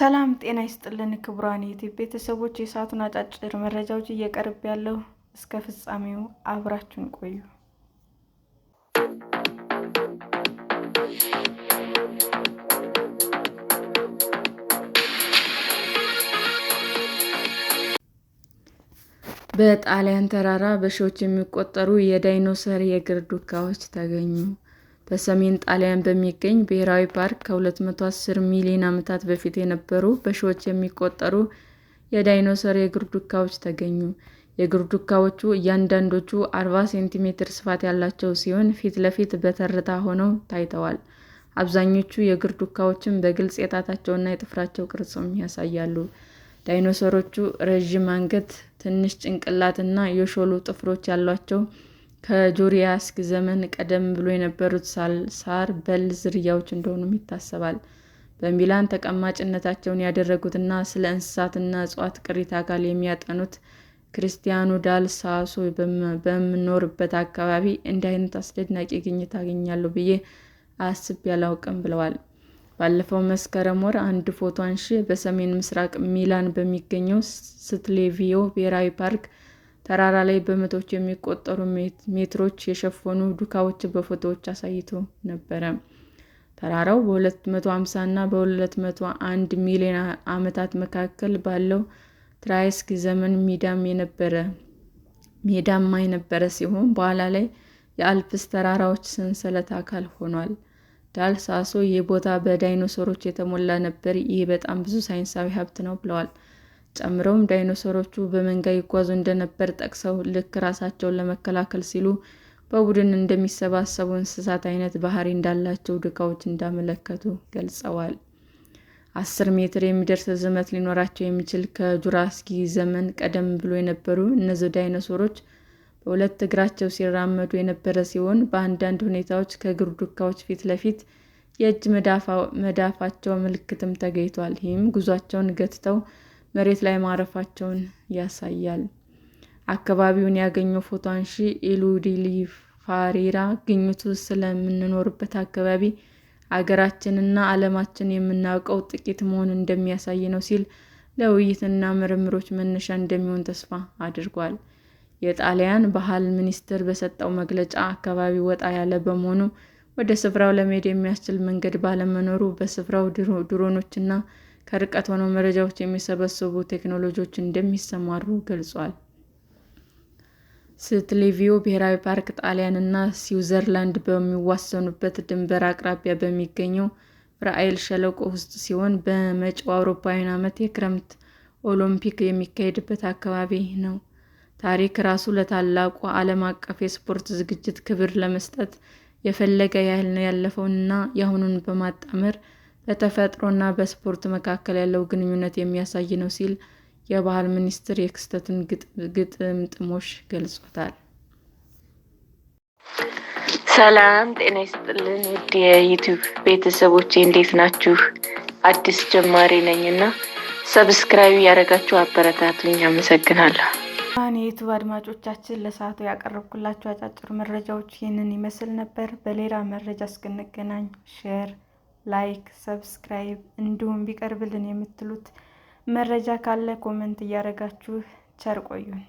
ሰላም ጤና ይስጥልን ክቡራን የዩቲዩብ ቤተሰቦች፣ የሰዓቱን አጫጭር መረጃዎች እየቀርብ ያለው እስከ ፍጻሜው አብራችሁን ቆዩ። በጣሊያን ተራራ በሺዎች የሚቆጠሩ የዳይኖሰር የእግር ዱካዎች ተገኙ። በሰሜን ጣሊያን በሚገኝ ብሔራዊ ፓርክ ከ210 ሚሊዮን ዓመታት በፊት የነበሩ በሺዎች የሚቆጠሩ የዳይኖሰር የእግር ዱካዎች ተገኙ። የእግር ዱካዎቹ እያንዳንዳቸው 40 ሴንቲሜትር ስፋት ያላቸው ሲሆን ፊት ለፊት በተርታ ሆነው ታይተዋል። አብዛኞቹ የእግር ዱካዎችም በግልጽ የጣታቸውና የጥፍራቸው ቅርጽም ያሳያሉ። ዳይኖሰሮቹ ረዥም አንገት፣ ትንሽ ጭንቅላት እና የሾሉ ጥፍሮች ያሏቸው ከጁራሲክ ዘመን ቀደም ብሎ የነበሩት ሳር በል ዝርያዎች እንደሆኑም ይታሰባል። በሚላን ተቀማጭነታቸውን ያደረጉትና ስለ እንስሳትና እፅዋት ቅሪተ አካል የሚያጠኑት ክሪስቲያኖ ዳል ሳሶ በምኖርበት አካባቢ እንዲህ አይነት አስደናቂ ግኝት አገኛለሁ ብዬ አስቤ አላውቅም ብለዋል። ባለፈው መስከረም ወር አንድ ፎቶ አንሺ በሰሜን ምስራቅ ሚላን በሚገኘው ስቴልቪዮ ብሔራዊ ፓርክ ተራራ ላይ በመቶዎች የሚቆጠሩ ሜትሮች የሸፈኑ ዱካዎችን በፎቶዎች አሳይቶ ነበረ። ተራራው በ250 እና በ201 ሚሊዮን ዓመታት መካከል ባለው ትራያሲክ ዘመን ሜዳማ የነበረ ሲሆን በኋላ ላይ የአልፕስ ተራራዎች ሰንሰለት አካል ሆኗል። ዳል ሳሶ ይህ ቦታ በዳይኖሰሮች የተሞላ ነበር፣ ይህ በጣም ብዙ ሳይንሳዊ ሀብት ነው ብለዋል። ጨምረውም ዳይኖሰሮቹ በመንጋ ይጓዙ እንደነበር ጠቅሰው ልክ ራሳቸውን ለመከላከል ሲሉ በቡድን እንደሚሰባሰቡ እንስሳት አይነት ባህሪ እንዳላቸው ዱካዎች እንዳመለከቱ ገልጸዋል። 10 ሜትር የሚደርስ ርዝመት ሊኖራቸው የሚችል ከጁራሲክ ዘመን ቀደም ብሎ የነበሩ እነዚህ ዳይኖሰሮች በሁለት እግራቸው ሲራመዱ የነበረ ሲሆን በአንዳንድ ሁኔታዎች ከእግር ዱካዎች ፊት ለፊት የእጅ መዳፋቸው ምልክትም ተገኝቷል። ይህም ጉዟቸውን ገትተው መሬት ላይ ማረፋቸውን ያሳያል። አካባቢውን ያገኘው ፎቶ አንሺ ኢሉዲሊፋሬራ ግኝቱ ስለምንኖርበት አካባቢ አገራችንና ዓለማችን የምናውቀው ጥቂት መሆኑን እንደሚያሳይ ነው ሲል ለውይይትና ምርምሮች መነሻ እንደሚሆን ተስፋ አድርጓል። የጣሊያን ባህል ሚኒስቴር በሰጠው መግለጫ አካባቢው ወጣ ያለ በመሆኑ ወደ ስፍራው ለመሄድ የሚያስችል መንገድ ባለመኖሩ በስፍራው ድሮኖችና ከርቀት ሆነው መረጃዎች የሚሰበስቡ ቴክኖሎጂዎች እንደሚሰማሩ ገልጿል። ስቴልቪዮ ብሔራዊ ፓርክ ጣሊያን እና ስዊዘርላንድ በሚዋሰኑበት ድንበር አቅራቢያ በሚገኘው ራኤል ሸለቆ ውስጥ ሲሆን በመጪው አውሮፓውያን ዓመት የክረምት ኦሎምፒክ የሚካሄድበት አካባቢ ነው። ታሪክ ራሱ ለታላቁ ዓለም አቀፍ የስፖርት ዝግጅት ክብር ለመስጠት የፈለገ ያህል ነው ያለፈውንና የአሁኑን በማጣመር በተፈጥሮና በስፖርት መካከል ያለው ግንኙነት የሚያሳይ ነው ሲል የባህል ሚኒስቴር የክስተቱን ግጥምጥሞሽ ገልጾታል። ሰላም ጤና ይስጥልን ውድ የዩቲዩብ ቤተሰቦቼ እንዴት ናችሁ? አዲስ ጀማሪ ነኝና ሰብስክራይብ ያደረጋችሁ አበረታቱኝ። አመሰግናለሁ። የዩቲዩብ አድማጮቻችን ለሰዓቱ ያቀረብኩላችሁ አጫጭር መረጃዎች ይህንን ይመስል ነበር። በሌላ መረጃ እስክንገናኝ ሼር፣ ላይክ፣ ሰብስክራይብ እንዲሁም ቢቀርብልን የምትሉት መረጃ ካለ ኮሜንት እያደረጋችሁ ቸር ቆዩን።